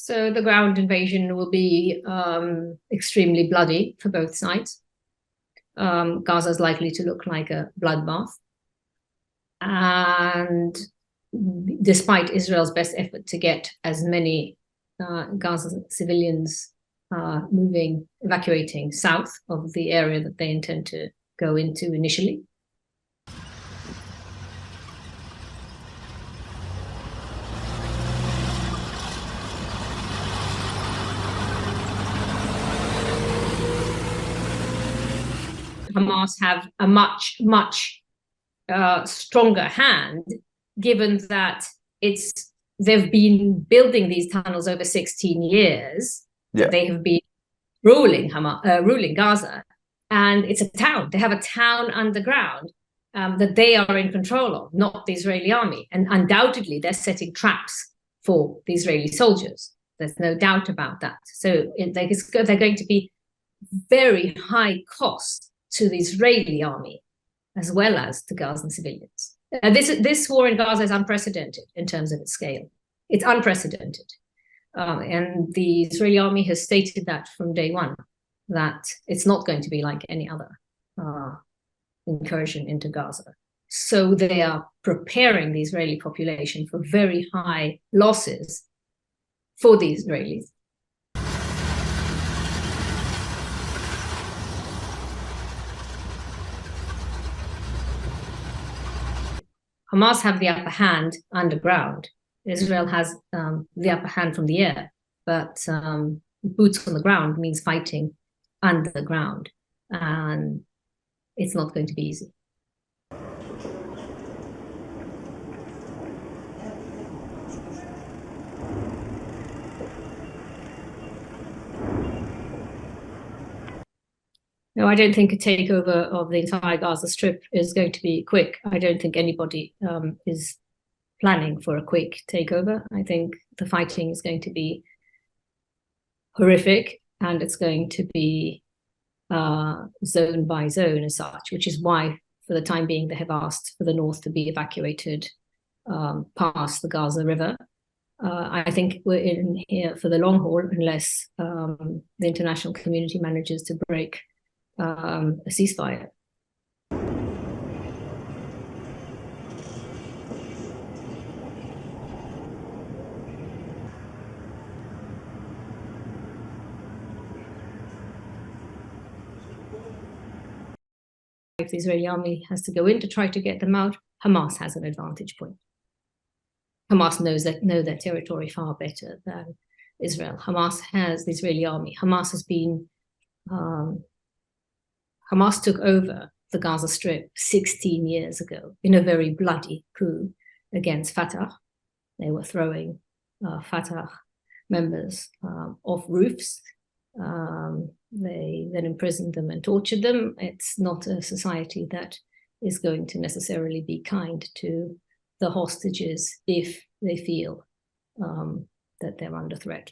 So the ground invasion will be extremely bloody for both sides. Gaza is likely to look like a bloodbath. And despite Israel's best effort to get as many Gaza civilians evacuating south of the area that they intend to go into initially, Hamas have a much stronger hand, given that they've been building these tunnels over 16 years. Yeah. They have been ruling Gaza, and it's a town. They have a town underground that they are in control of, not the Israeli army. And undoubtedly, they're setting traps for the Israeli soldiers. There's no doubt about that. So they're going to be very high cost to the Israeli army, as well as to Gazan civilians. This war in Gaza is unprecedented in terms of its scale. It's unprecedented. And the Israeli army has stated that from day one, that it's not going to be like any other incursion into Gaza. So they are preparing the Israeli population for very high losses for the Israelis. Hamas have the upper hand underground. Israel has the upper hand from the air, but boots on the ground means fighting underground, and it's not going to be easy. No, I don't think a takeover of the entire Gaza Strip is going to be quick. I don't think anybody is planning for a quick takeover. I think the fighting is going to be horrific, and it's going to be zone by zone as such, which is why, for the time being, they have asked for the north to be evacuated past the Gaza River. I think we're in here for the long haul, unless the international community manages to break a ceasefire. If the Israeli army has to go in to try to get them out, Hamas has an advantage point. Hamas know their territory far better than Israel. Hamas has the Israeli army. Hamas took over the Gaza Strip 16 years ago in a very bloody coup against Fatah. They were throwing Fatah members off roofs. They then imprisoned them and tortured them. It's not a society that is going to necessarily be kind to the hostages if they feel that they're under threat.